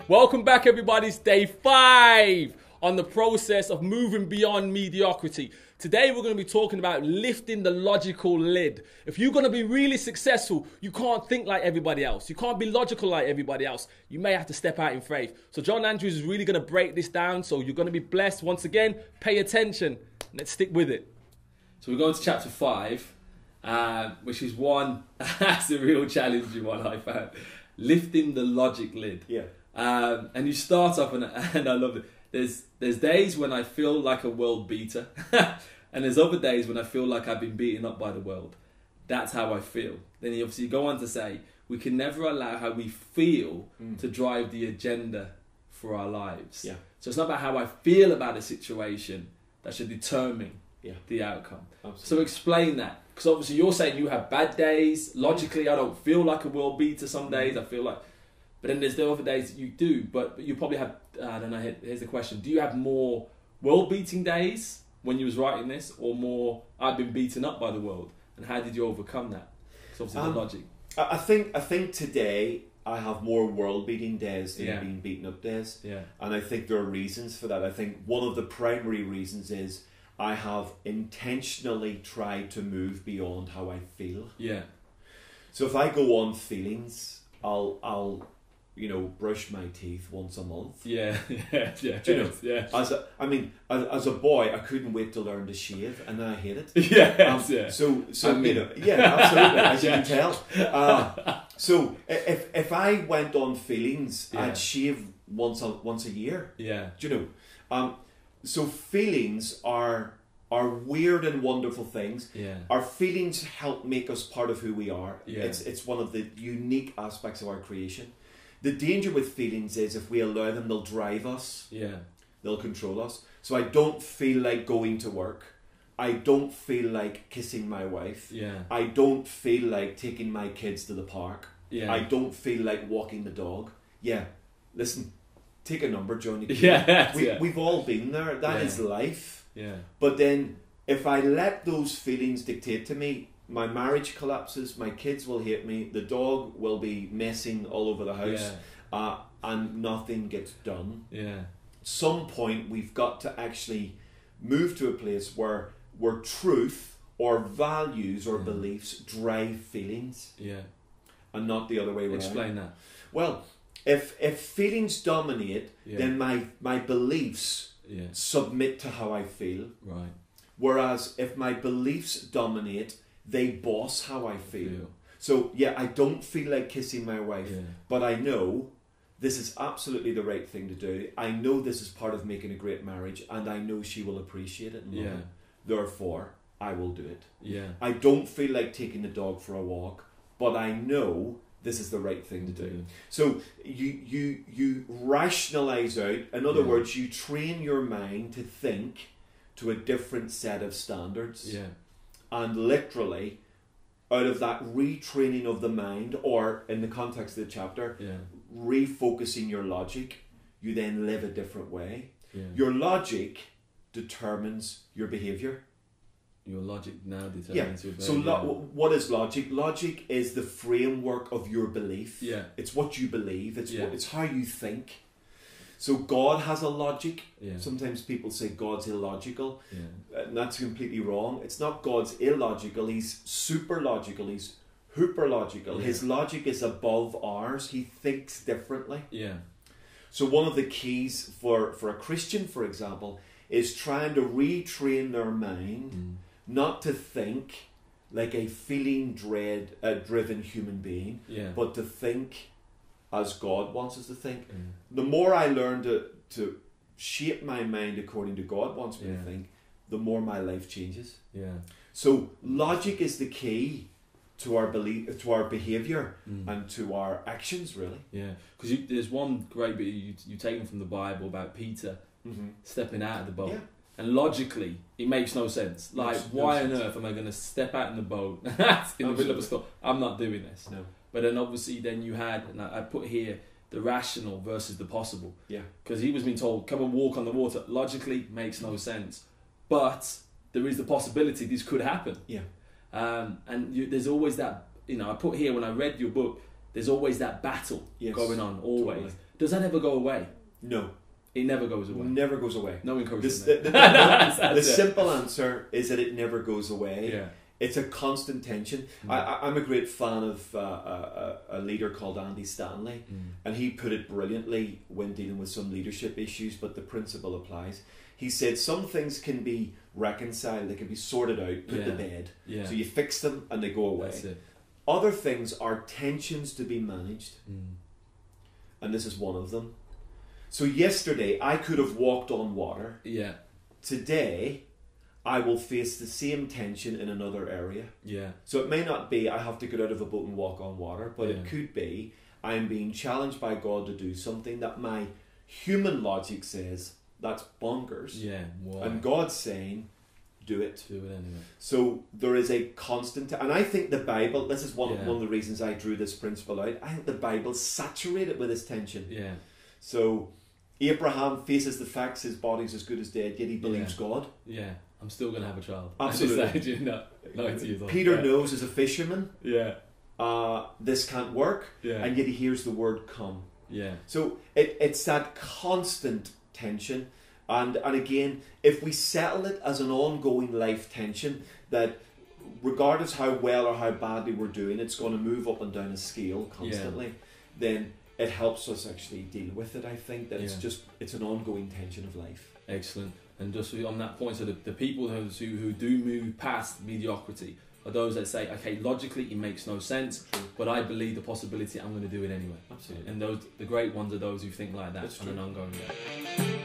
Welcome back, everybody. It's day 5 on the process of moving beyond mediocrity. Today we're going to be talking about lifting the logical lid. If you're going to be really successful, you can't think like everybody else. You can't be logical like everybody else. You may have to step out in faith. So John Andrews is really going to break this down. So you're going to be blessed. Once again, pay attention. Let's stick with it. So we're going to chapter 5, which is one, that's a real challenging one I found. Lifting the logic lid. Yeah. And you start off, and I love it. There's days when I feel like a world beater, and there's other days when I feel like I've been beaten up by the world. That's how I feel. Then you obviously go on to say, we can never allow how we feel to drive the agenda for our lives. Yeah. So it's not about how I feel about a situation that should determine the outcome. Absolutely. So explain that. Because obviously you're saying you have bad days. Logically, I don't feel like a world beater some days. I feel like... But then there's the other days that you do. But you probably have... I don't know, here's the question. Do you have more world-beating days when you was writing this? Or more, I've been beaten up by the world? And how did you overcome that? It's obviously the logic. I think today I have more world-beating days than being beaten up days. Yeah. And I think there are reasons for that. I think one of the primary reasons is I have intentionally tried to move beyond how I feel. Yeah. So if I go on feelings, I'll brush my teeth once a month. Yeah. Do you know? Yeah. As a boy, I couldn't wait to learn to shave, and then I hate it. Yeah. So absolutely, as you can tell. So if I went on feelings, I'd shave once a year. Yeah. Do you know? So feelings are weird and wonderful things. Yeah. Our feelings help make us part of who we are. Yeah. It's one of the unique aspects of our creation. The danger with feelings is if we allow them, they'll drive us. Yeah. They'll control us. So I don't feel like going to work. I don't feel like kissing my wife. Yeah. I don't feel like taking my kids to the park. Yeah. I don't feel like walking the dog. Yeah. Listen, take a number, Johnny. We've all been there. That is life. Yeah. But then if I let those feelings dictate to me, my marriage collapses, my kids will hate me, the dog will be messing all over the house, and nothing gets done. Yeah. At some point we've got to actually move to a place where truth or values or beliefs drive feelings. Yeah. And not the other way around. Explain that. Well, if feelings dominate, then my beliefs submit to how I feel. Right. Whereas if my beliefs dominate, they boss how I feel. So I don't feel like kissing my wife, but I know this is absolutely the right thing to do. I know this is part of making a great marriage, and I know she will appreciate it and love it. Therefore, I will do it. Yeah. I don't feel like taking the dog for a walk, but I know this is the right thing to do. So you rationalize out. In other words, you train your mind to think to a different set of standards. Yeah. And literally, out of that retraining of the mind, or in the context of the chapter, refocusing your logic, you then live a different way. Yeah. Your logic determines your behaviour. Your logic now determines your behaviour. So what is logic? Logic is the framework of your belief. Yeah. It's what you believe. It's how you think. So God has a logic. Yeah. Sometimes people say God's illogical. Yeah. And that's completely wrong. It's not God's illogical. He's super logical. He's hyper logical. Yeah. His logic is above ours. He thinks differently. Yeah. So one of the keys for a Christian, for example, is trying to retrain their mind not to think like a feeling driven human being, but to think as God wants us to think. The more I learn to shape my mind according to God wants me to think, the more my life changes. Yeah. So logic is the key to our belief, to our behaviour, and to our actions, really. Yeah. Because there's one great bit you taken from the Bible about Peter stepping out of the boat. Yeah. And logically, it makes no sense. Like, why on earth am I going to step out in the boat in the middle of a storm? I'm not doing this. No. But then obviously then you had, and I put here, the rational versus the possible. Yeah. Because he was being told, come and walk on the water. Logically, makes no sense. But there is the possibility this could happen. Yeah. There's always that, I put here when I read your book, there's always that battle going on, always. Totally. Does that ever go away? No. It never goes away. Never goes away. No encouragement. The simple answer is that it never goes away. Yeah. It's a constant tension. I'm a great fan of a leader called Andy Stanley, and he put it brilliantly when dealing with some leadership issues, but the principle applies. He said some things can be reconciled, they can be sorted out, put to bed. Yeah. So you fix them and they go away. That's it. Other things are tensions to be managed, and this is one of them. So yesterday I could have walked on water. Yeah. Today I will face the same tension in another area. Yeah. So it may not be I have to get out of a boat and walk on water, but it could be I'm being challenged by God to do something that my human logic says that's bonkers. Yeah. Why? And God's saying, do it. Do it anyway. So there is a constant, and I think the Bible, this is one of the reasons I drew this principle out, I think the Bible's saturated with this tension. Yeah. So Abraham faces the facts, his body's as good as dead, yet he believes God. Yeah. I'm still going to have a child. Absolutely. No, 90 years old. Peter knows as a fisherman, this can't work, and yet he hears the word come. Yeah. So it's that constant tension, and again, if we settle it as an ongoing life tension, that regardless how well or how badly we're doing, it's going to move up and down a scale constantly, then it helps us actually deal with it. I think that it's an ongoing tension of life. Excellent. And just on that point, so the people who do move past mediocrity are those that say, okay, logically it makes no sense, but I believe the possibility, I'm going to do it anyway. Absolutely. And the great ones are those who think like that on an ongoing way.